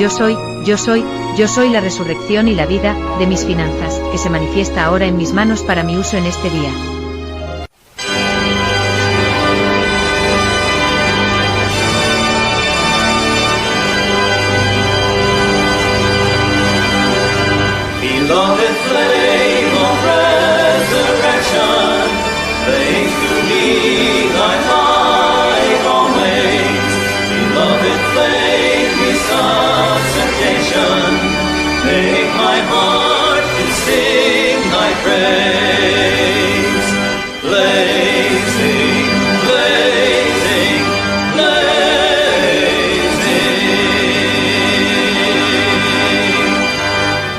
yo soy la resurrección y la vida de mis finanzas, que se manifiesta ahora en mis manos para mi uso en este día. Beloved flame of resurrection, blaze to me thy light always. Beloved flame, be subjugation, make my heart to sing thy praise. Blazing, blazing, blazing.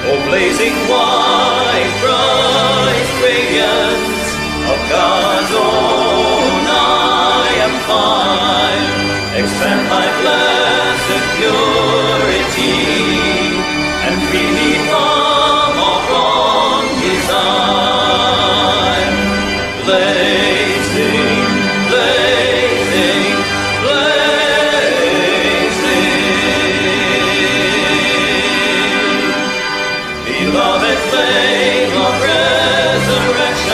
Oh, blazing white, bright radiance of God's own, I am fire. Expand thy blessed purity, and free me from all wrong desire. Blazing, blazing, blazing. Beloved flame of resurrection,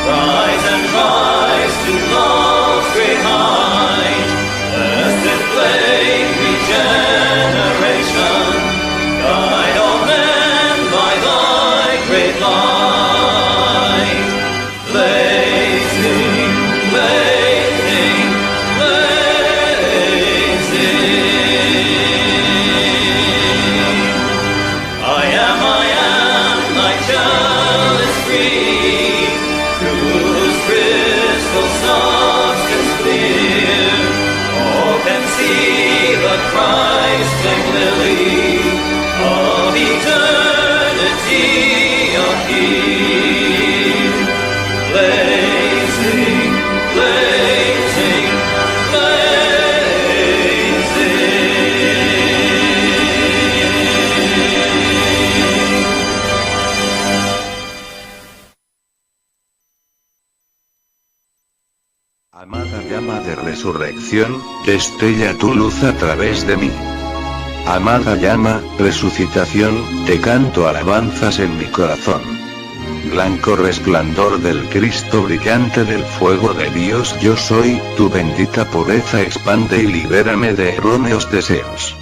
rise and rise to love's great height. Blessed flame, regeneration, guide all men by thy great light. Blazing, blazing, blazing. I am, thy chalice free, through whose crystal substance clear, all can see the Christ-like lily of eternity appear. Blazing, blazing, Amada llama de resurrección, destella tu luz a través de mí. Amada llama, resucitación, te canto alabanzas en mi corazón. Blanco resplandor del Cristo brillante del fuego de Dios, yo soy, tu bendita pureza expande y libérame de erróneos deseos.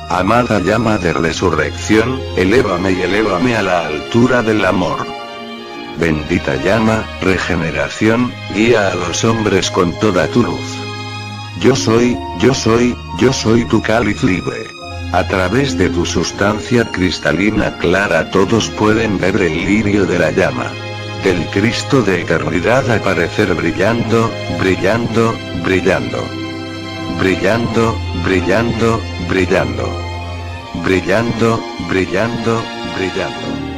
Amada llama de resurrección, elévame y elévame a la altura del amor. Bendita llama, regeneración, guía a los hombres con toda tu luz. Yo soy tu cáliz libre. A través de tu sustancia cristalina clara todos pueden ver el lirio de la llama del Cristo de eternidad aparecer brillando, brillando, brillando. Brillando, brillando, brillando. Brillando, brillando, brillando.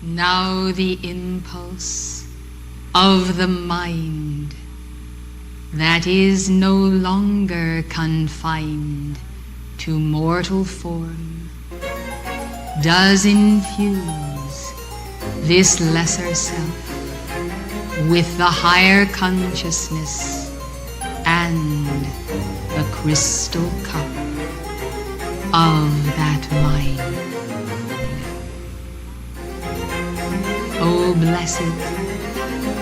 Now the impulse of the mind that is no longer confined to mortal form does infuse this lesser self with the higher consciousness and the crystal cup of that mind. O blessed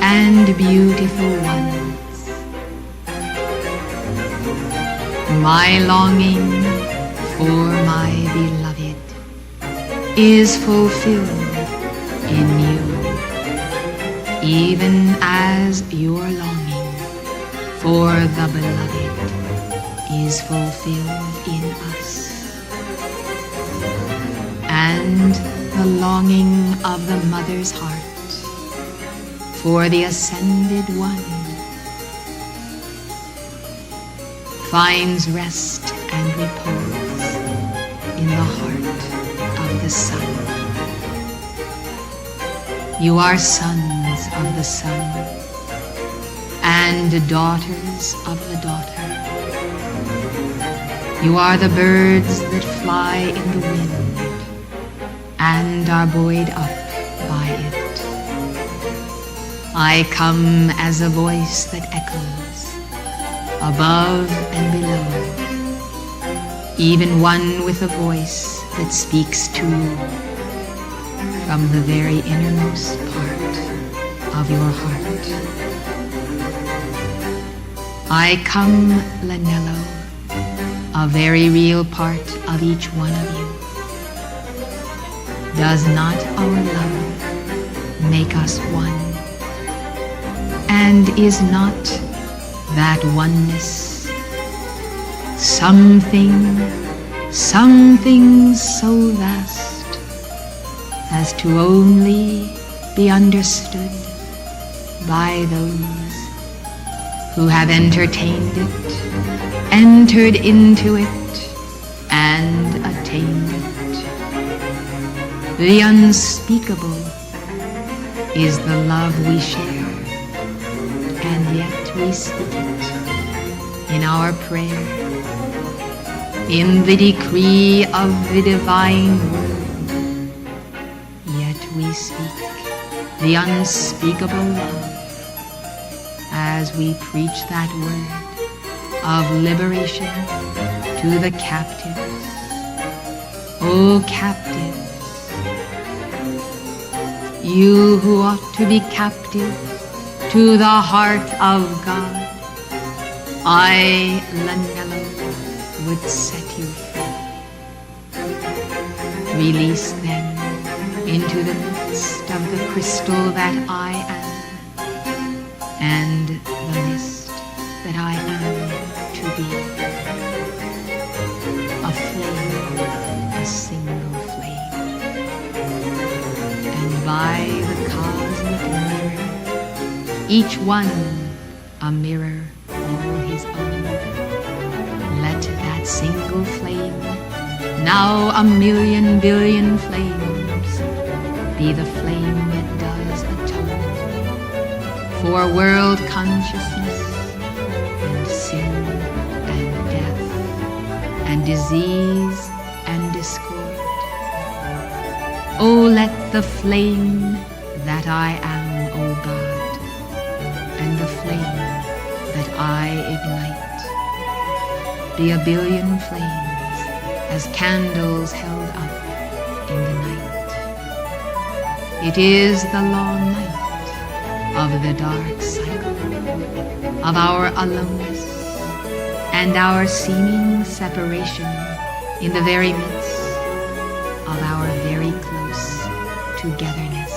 and beautiful ones, my longing for my beloved is fulfilled in you, even as your longing for the beloved is fulfilled in us. And the longing of the mother's heart for the ascended one finds rest and repose in the heart of the Son. You are sons of the Son and daughters of the daughter. You are the birds that fly in the wind and are buoyed up by it. I come as a voice that echoes above and below, even one with a voice that speaks to you from the very innermost part of your heart. I come, Lanello, a very real part of each one of you. Does not our love make us one? And is not that oneness something so vast as to only be understood by those who have entertained it, entered into it, and attained it? The unspeakable is the love we share, and yet we speak it in our prayer, in the decree of the divine word. Yet we speak the unspeakable love as we preach that word of liberation to the captives. O captives, you who ought to be captive to the heart of God, I, Lanello, would set you free. Release them into the midst of the crystal that I am, and the mist that I am to be. A flame, a single flame, and by the cosmic mirror, each one a mirror all his own. Let that single flame, now a million billion flames, be the flame that does atone for world consciousness and sin and death and disease and discord. Oh, let the flame that I am, O God, and the flame that I ignite be a billion flames as candles held up in the night. It is the long night of the dark cycle of our aloneness and our seeming separation in the very midst of our very close togetherness.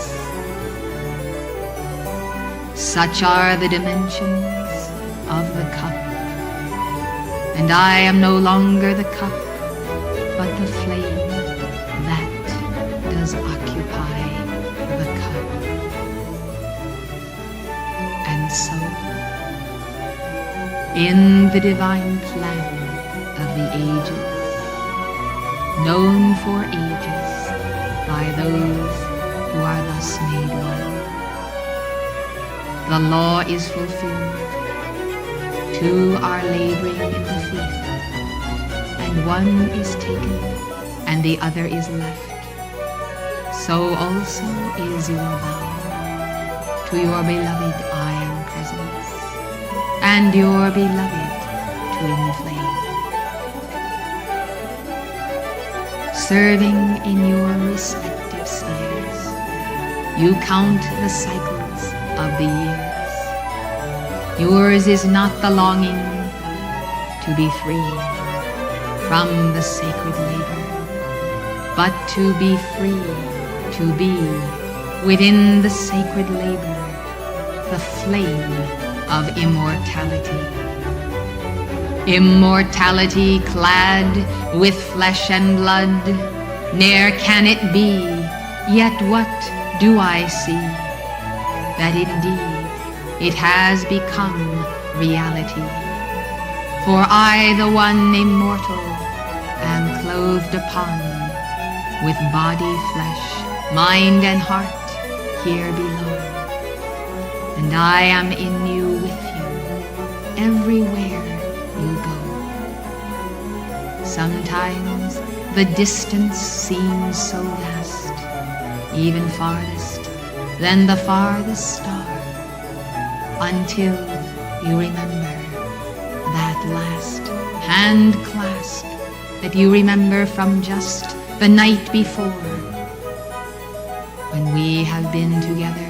Such are the dimensions of the cup, and I am no longer the cup, but the flame that does occupy the cup. And so, in the divine plan of the ages, known for ages by those who are the us made one. The law is fulfilled. Two are laboring in the field, and one is taken, and the other is left. So also is your vow. To your beloved I am presence, and your beloved to inflame. Serving in your respective spheres, you count the cycles of the years. Yours is not the longing to be free from the sacred labor, but to be free, to be within the sacred labor, the flame of immortality. Immortality clad with flesh and blood, ne'er can it be, yet what do I see? That indeed it has become reality. For I, the one immortal, am clothed upon with body, flesh, mind and heart here below. And I am in you, with you, everywhere you go. Sometimes the distance seems so vast, even farthest than the farthest star, until you remember that last hand clasp that you remember from just the night before, when we have been together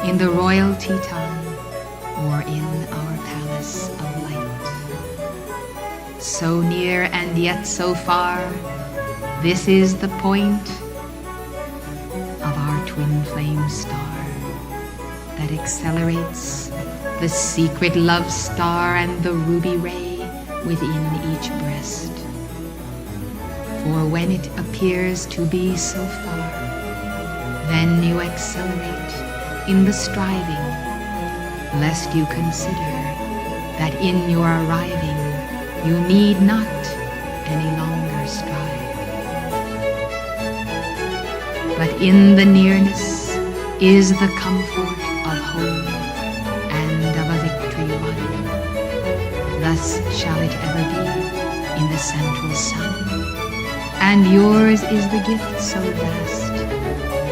in the royal Teton or in our palace of light. So near and yet so far, this is the point of our twin flame star that accelerates the secret love star and the ruby ray within each breast. For when it appears to be so far, then you accelerate in the striving, lest you consider that in your arriving you need not any longer strive. But in the nearness is the comfort of home and of a victory won. Thus shall it ever be in the central sun, and yours is the gift so vast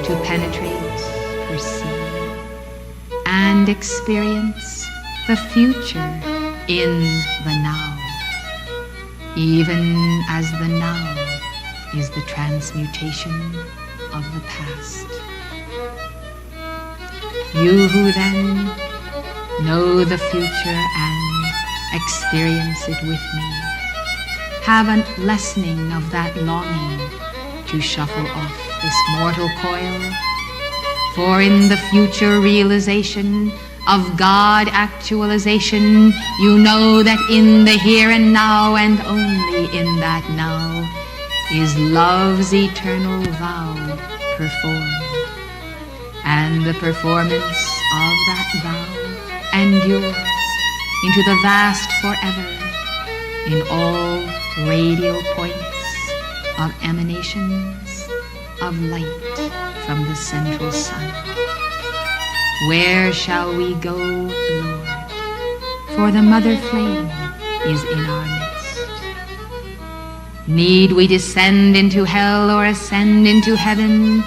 to penetrate, perceive, and experience the future in the now, even as the now is the transmutation of the past. You who then know the future and experience it with me, have a lessening of that longing to shuffle off this mortal coil. For in the future realization of God actualization, you know that in the here and now, and only in that now, is love's eternal vow performed. And the performance of that vow endures into the vast forever in all radial points of emanations of light from the central sun. Where shall we go, Lord? For the mother flame is in our midst. Need we descend into hell or ascend into heaven?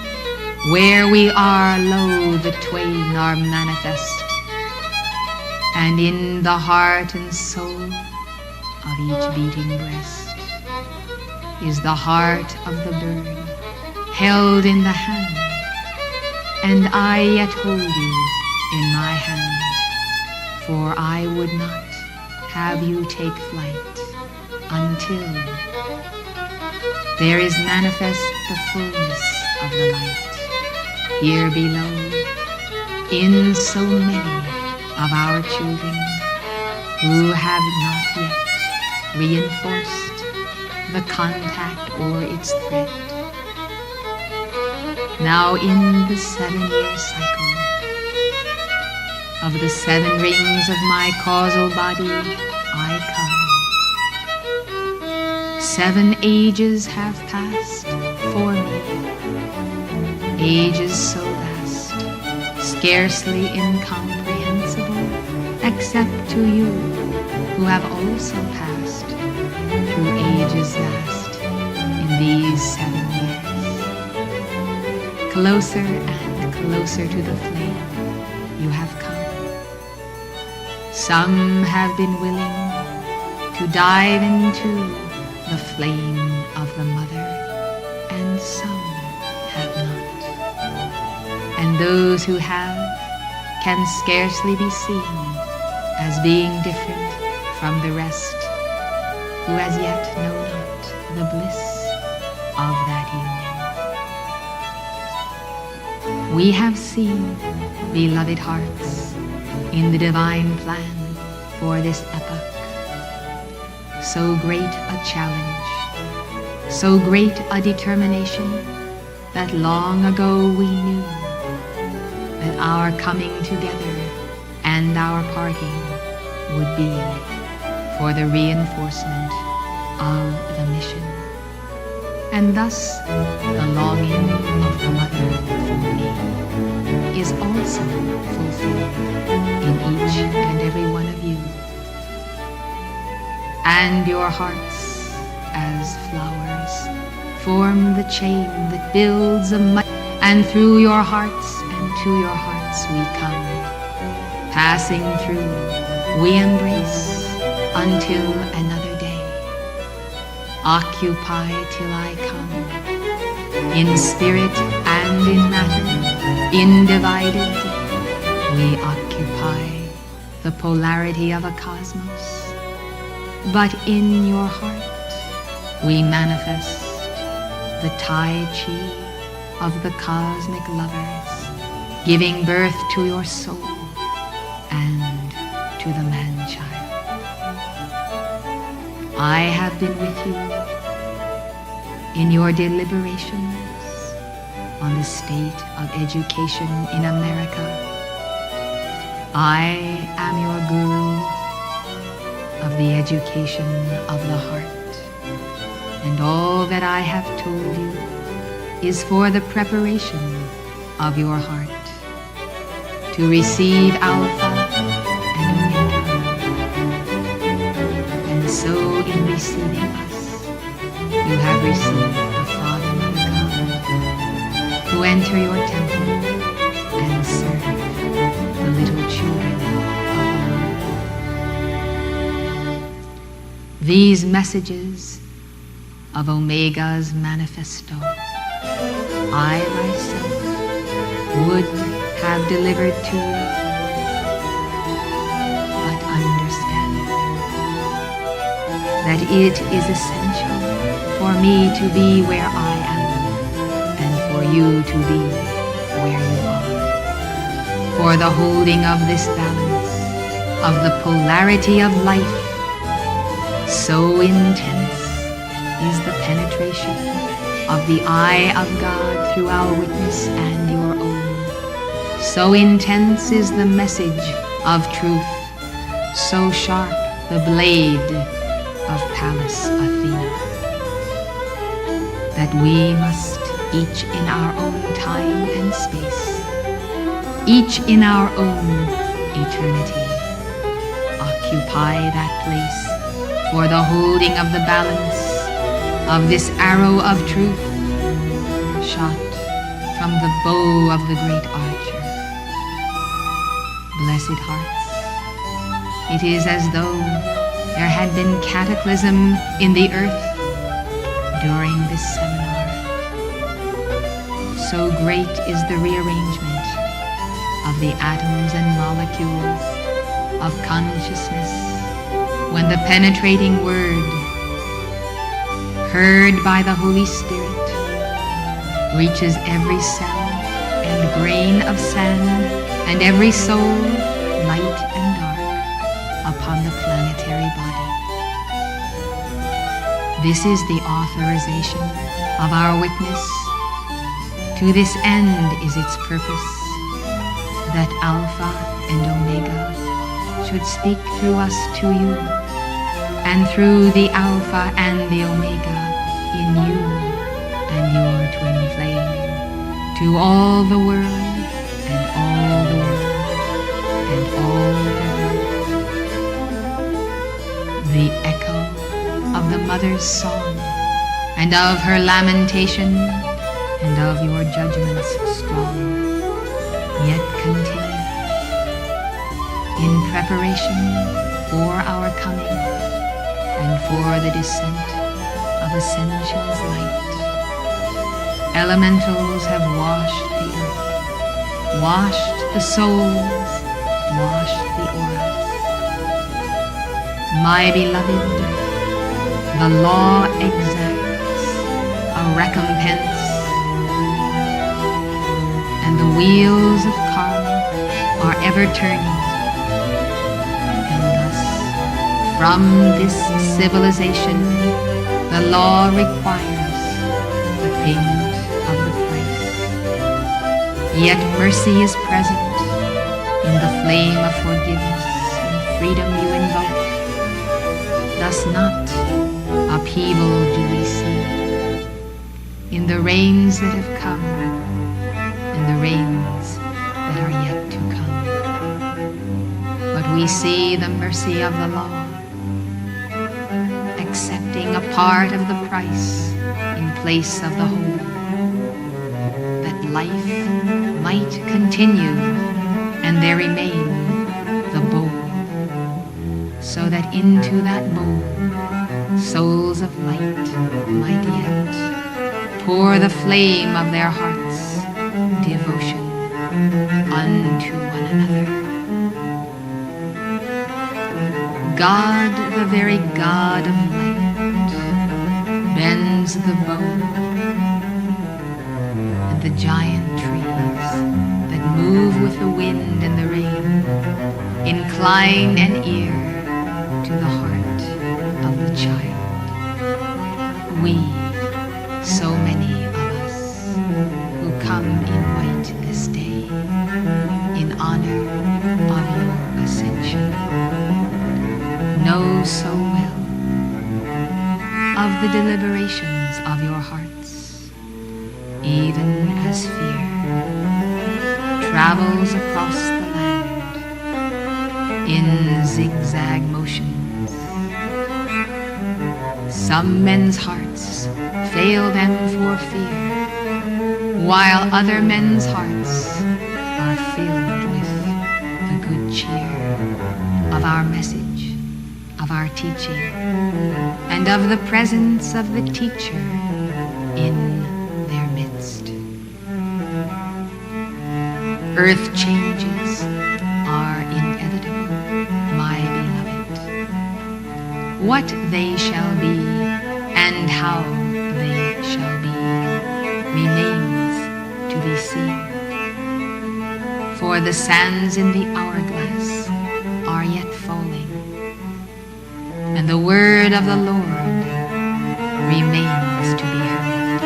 Where we are, lo, the twain are manifest. And in the heart and soul of each beating breast is the heart of the bird held in the hand, and I yet hold you in my hand, for I would not have you take flight until there is manifest the fullness of the light here below in so many of our children who have not yet reinforced the contact or its thread. Now in the 7-year cycle of the 7 rings of my causal body I come. 7 ages have passed for me, ages so vast scarcely incomprehensible, except to you, who have also passed through ages vast in these 7 years. Closer and closer to the flame you have come. Some have been willing to dive into the flame of the mother, and some have not. And those who have can scarcely be seen as being different from the rest, who as yet know not the bliss of that union. We have seen, beloved hearts, in the divine plan for this epoch, so great a challenge, so great a determination, that long ago we knew that our coming together and our parting would be for the reinforcement of the mission. And thus the longing of the mother for me is also fulfilled in each and every one of you. And your hearts, as flowers, form the chain that builds a and through your hearts and to your hearts we come. Passing through, we embrace until another day. Occupy till I come, in spirit and in matter, individed, we occupy the polarity of a cosmos. But in your heart, we manifest the Tai Chi of the cosmic lovers, giving birth to your soul and to the man-child. I have been with you in your deliberations on the state of education in America. I am your guru of the education of the heart, and all that I have told you is for the preparation of your heart to receive Alpha and Omega. And so in receiving us, you have received the Father, Mother, God, who enter your temple and serve the little children of the world. These messages of Omega's manifesto, I myself would have delivered to you, but understand that it is essential for me to be where I am, and for you to be where you are. For the holding of this balance, of the polarity of life, so intense is the penetration of the eye of God through our witness and your own. So intense is the message of truth, so sharp the blade of Pallas Athena, that we must, each in our own time and space, each in our own eternity, occupy that place for the holding of the balance of this arrow of truth, shot from the bow of the great archer. Blessed hearts, it is as though there had been cataclysm in the earth during this seminar. So great is the rearrangement of the atoms and molecules of consciousness when the penetrating word, heard by the Holy Spirit, reaches every cell and grain of sand and every soul, light and dark, upon the planetary body. This is the authorization of our witness. To this end is its purpose, that Alpha and Omega should speak through us to you, and through the Alpha and the Omega in you and your twin flame, to all the world and all mother's song, and of her lamentation, and of your judgments strong, yet continue in preparation for our coming and for the descent of ascension's light. Elementals have washed the earth, washed the souls, washed the auras. My beloved, the law exacts a recompense, and the wheels of karma are ever turning. And thus, from this civilization, the law requires the payment of the price. Yet mercy is present in the flame of forgiveness and freedom you invoke. Thus not upheaval do we see in the rains that have come and the rains that are yet to come. But we see the mercy of the law, accepting a part of the price in place of the whole, that life might continue and there remain the bowl, so that into that bowl souls of light might yet pour the flame of their hearts' devotion unto one another. God, the very God of light, bends the bow, and the giant trees that move with the wind and the rain incline an ear to the heart of the child. We, so many of us, who come in white this day, in honor of your ascension, know so well of the deliberations of your hearts, even as fear travels across the land in zigzag motions. Some men's hearts fail them for fear, while other men's hearts are filled with the good cheer of our message, of our teaching, and of the presence of the teacher in their midst. Earth changes are inevitable, my beloved. What they shall be and how they shall be remains to be seen. For the sands in the hourglass are yet falling, and the word of the Lord remains to be heard.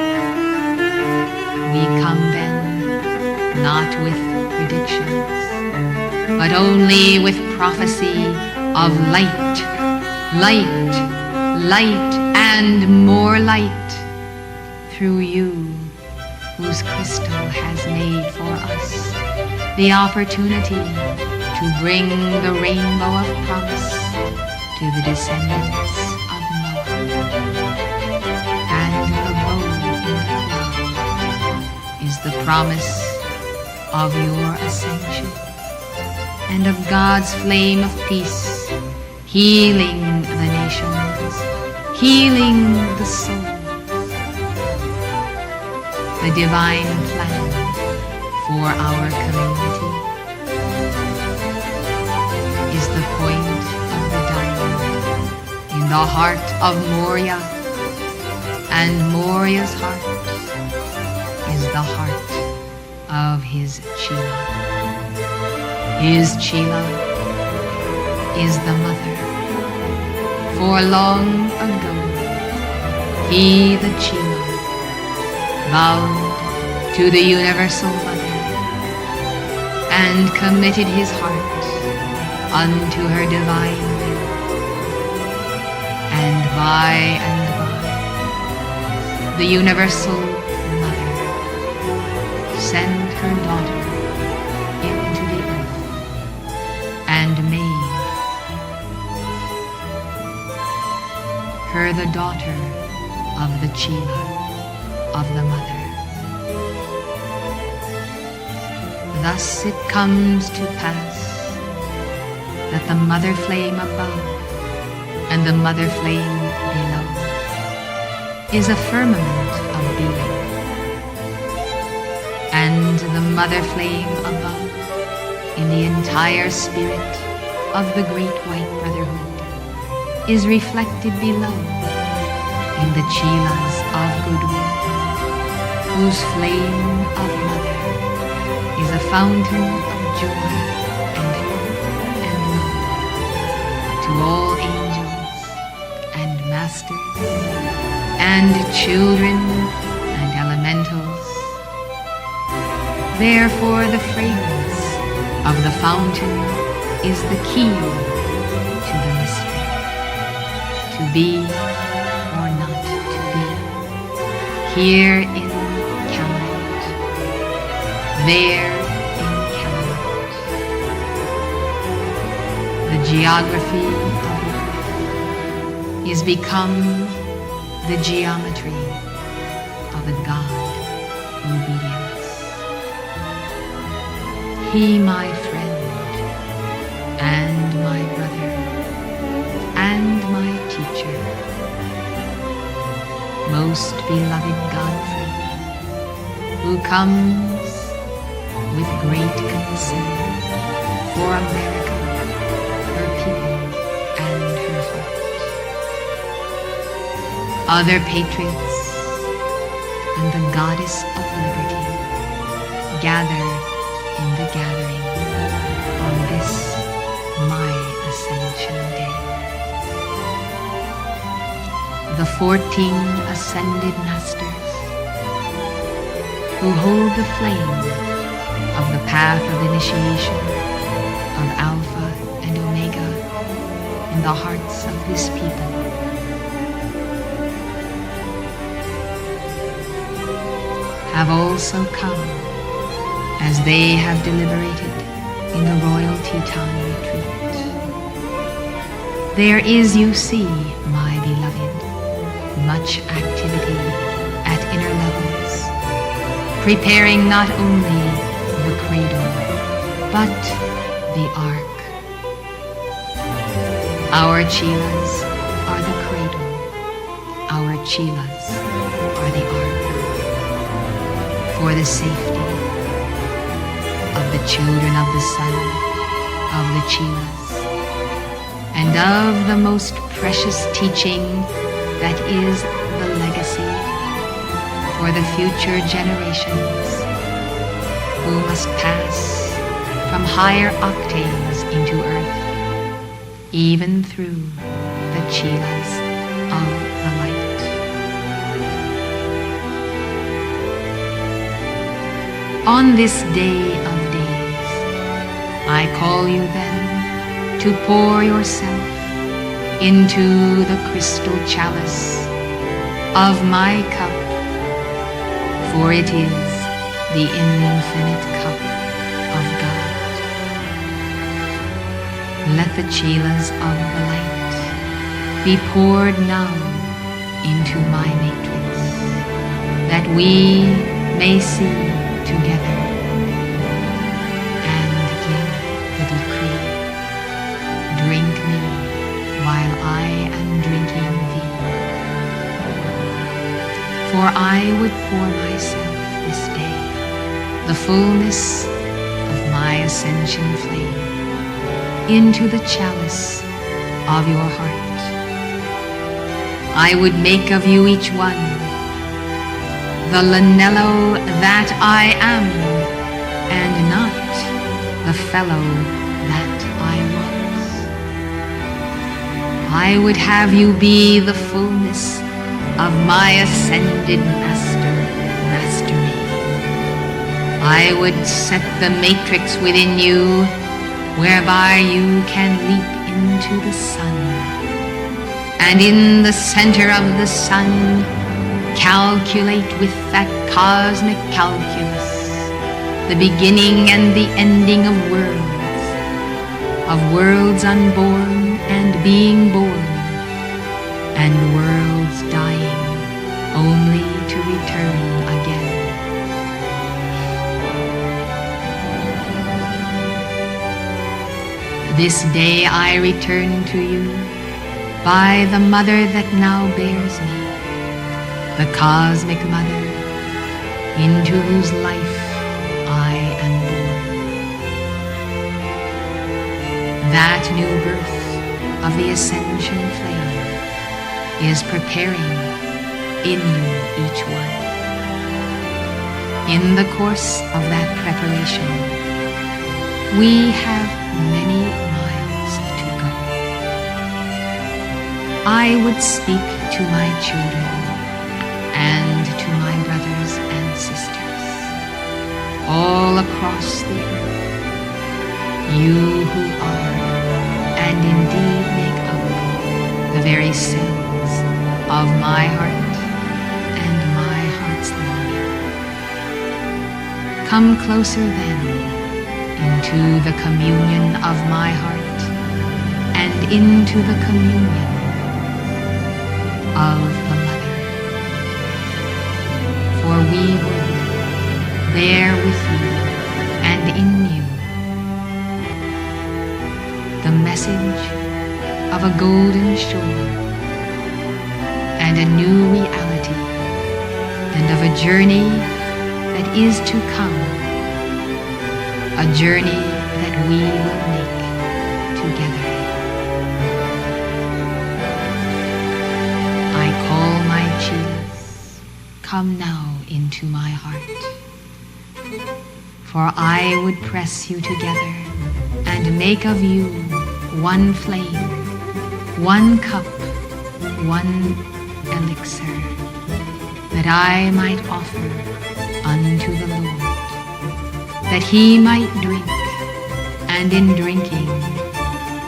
We come then not with predictions, but only with prophecy of light, light, light, and more light through you, whose crystal has made for us the opportunity to bring the rainbow of promise to the descendants of Noah. And the bow in the cloud is the promise of your ascension and of God's flame of peace, healing the nations, healing the souls. The divine plan for our community is the point of the diamond in the heart of Moria, and Moria's heart is the heart of his Chila. His Chila is the mother. For long ago, he, the Chila, vowed to the universal mother and committed his heart unto her divine will. And by, the universal mother sent her daughter into the earth and made her her the daughter of the Chila, of the mother. Thus it comes to pass that the mother flame above and the mother flame below is a firmament of being, and the mother flame above in the entire spirit of the great white brotherhood is reflected below in the Chilas of goodwill, whose flame of mother is a fountain of joy and hope and love to all angels and masters and children and elementals. Therefore the fragrance of the fountain is the key to the mystery, to be or not to be, here in Camelot, there in Camelot. The geography of life is become the geometry of a God obedience. He, my friend, and my brother, and my teacher, most beloved Godfrey, who comes with great concern for America, her people, and her heart. Other patriots and the goddess of liberty gather in the gathering on this my Ascension Day. The 14 ascended masters who hold the flame of the path of initiation of Alpha and Omega in the hearts of this people have also come as they have deliberated in the Royal Teton Retreat. There is, you see, my beloved, much activity at inner levels, preparing not only the cradle, but the ark. Our Chilas are the cradle, our Chilas are the ark, for the safety of the children of the sun, of the Chilas, and of the most precious teaching that is the legacy for the future generations who must pass from higher octaves into earth, even through the Chilas of the light. On this day of days, I call you then to pour yourself into the crystal chalice of my cup, for it is the infinite cup of God. Let the Chilas of the light be poured now into my matrix, that we may see together and give the decree. Drink me while I am drinking thee. For I would pour myself this day, the fullness of my ascension flame, into the chalice of your heart. I would make of you each one the Lanello that I am, and not the fellow that I was. I would have you be the fullness of my ascended master, master me. I would set the matrix within you, whereby you can leap into the sun, and in the center of the sun calculate with that cosmic calculus the beginning and the ending of worlds unborn and being born, and worlds dying only to return again. This day I return to you by the mother that now bears me, the cosmic mother into whose life I am born. That new birth of the ascension flame is preparing in you each one. In the course of that preparation, we have many miles to go. I would speak to my children and to my brothers and sisters all across the earth, you who are and indeed make up the very cells of my heart and my heart's longing. Come closer then into the communion of my heart and into the communion of the Mother. For we would bear with you and in you the message of a golden shore and a new reality and of a journey that is to come, a journey that we will make together. I call my Chilas, come now into my heart, for I would press you together and make of you one flame, one cup, one elixir, that I might offer unto the Lord, that he might drink, and in drinking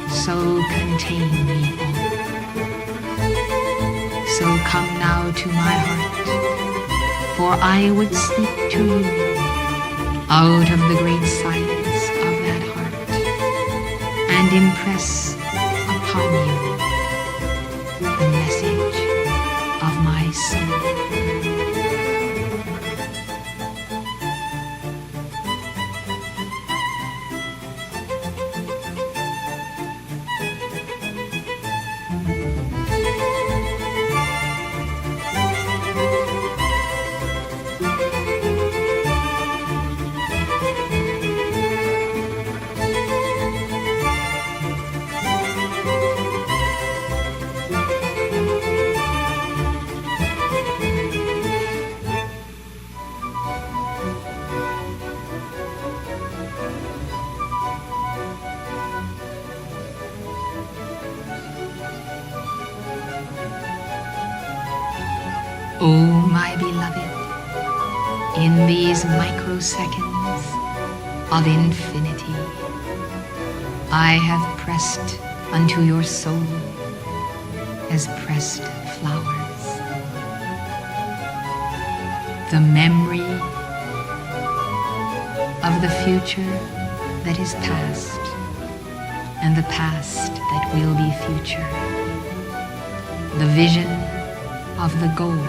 so contain me all. So come now to my heart, for I would speak to you out of the great silence of that heart, and impress upon you the message of my soul. Oh, my beloved, in these microseconds of infinity, I have pressed unto your soul as pressed flowers the memory of the future that is past and the past that will be future, the vision of the goal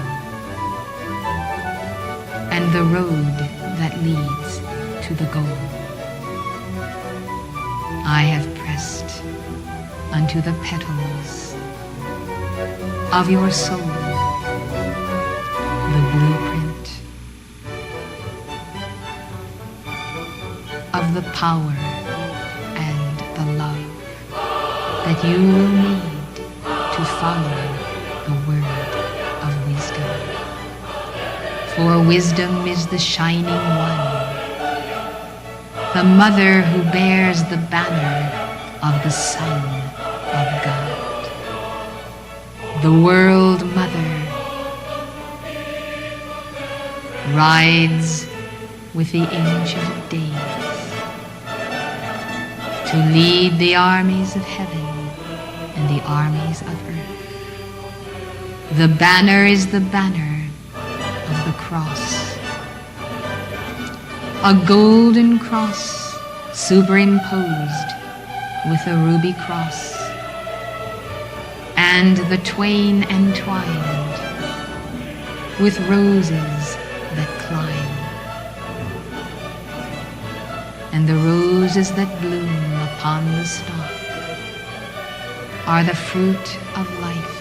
and the road that leads to the goal. I have pressed unto the petals of your soul the blueprint of the power and the love that you will need to follow the word of wisdom. For wisdom is the shining one, the mother who bears the banner of the Son of God, the world mother, rides with the Ancient of Days to lead the armies of heaven and the armies of earth. The banner is the banner of the cross, a golden cross superimposed with a ruby cross, and the twain entwined with roses that climb, and the roses that bloom upon the stalk are the fruit of life,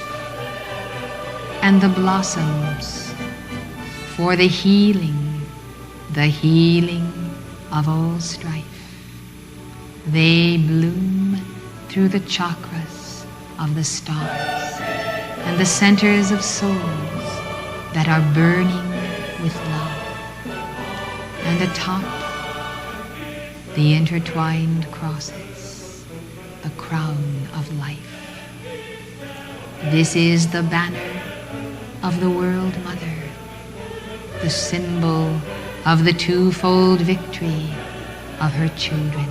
and the blossoms for the healing of all strife. They bloom through the chakras of the stars and the centers of souls that are burning with love. And atop the intertwined crosses, the crown of life. This is the banner of the World Mother, the symbol of the twofold victory of her children.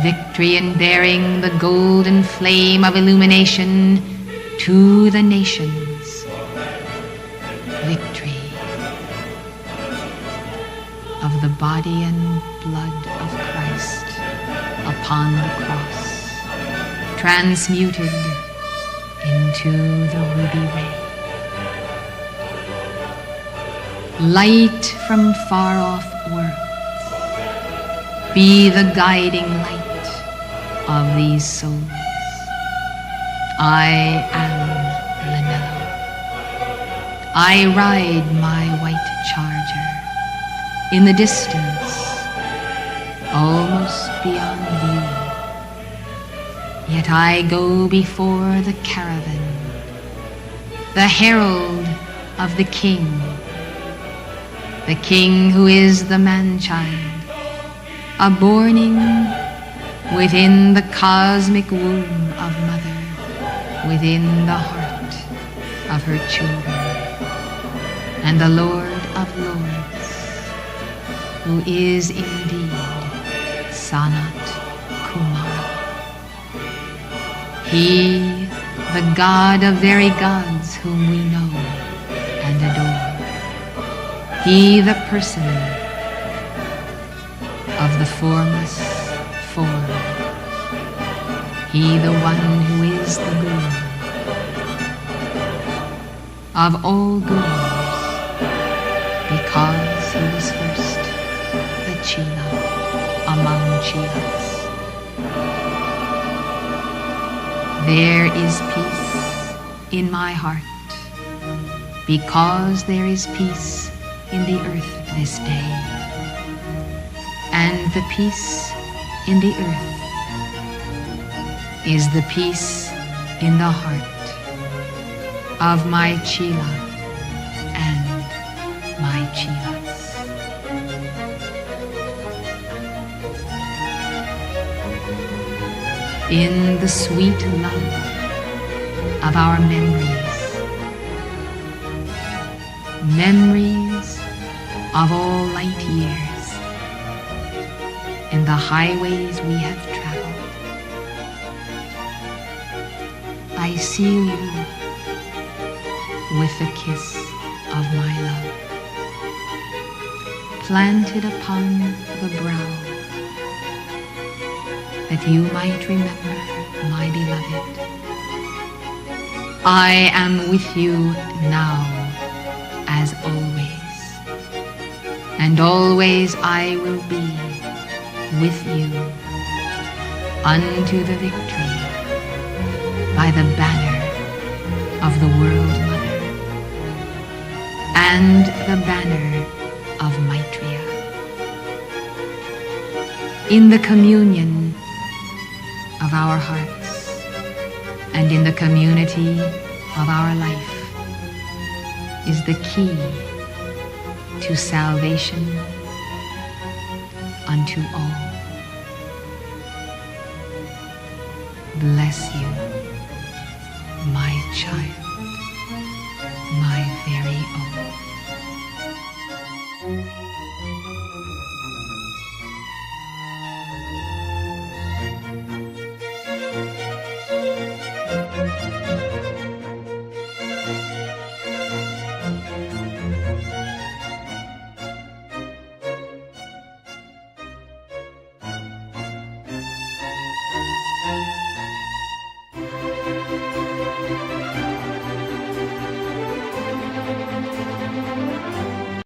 Victory in bearing the golden flame of illumination to the nations. Victory of the body and blood of Christ upon the cross, transmuted into the ruby ray. Light from far-off worlds, be the guiding light of these souls. I am Lanello. I ride my white charger in the distance, almost beyond view. Yet I go before the caravan, the herald of the King who is the man-child, a-borning within the cosmic womb of Mother, within the heart of her children, and the Lord of Lords, who is indeed Sanat Kumara. He, the God of very gods whom we know and adore. He, the person of the formless form. He, the one who is the guru of all gurus, because he was first the Chela among Chelas. There is peace in my heart, because there is peace in the earth this day, and the peace in the earth is the peace in the heart of my Chela and my Chelas. In the sweet love of our memories of all light years, in the highways we have traveled, I seal you with the kiss of my love, planted upon the brow, that you might remember, my beloved, I am with you now as always. And always I will be with you unto the victory by the banner of the World Mother and the banner of Maitreya. In the communion of our hearts and in the community of our life is the key to salvation unto all. Bless you, my child, my very own.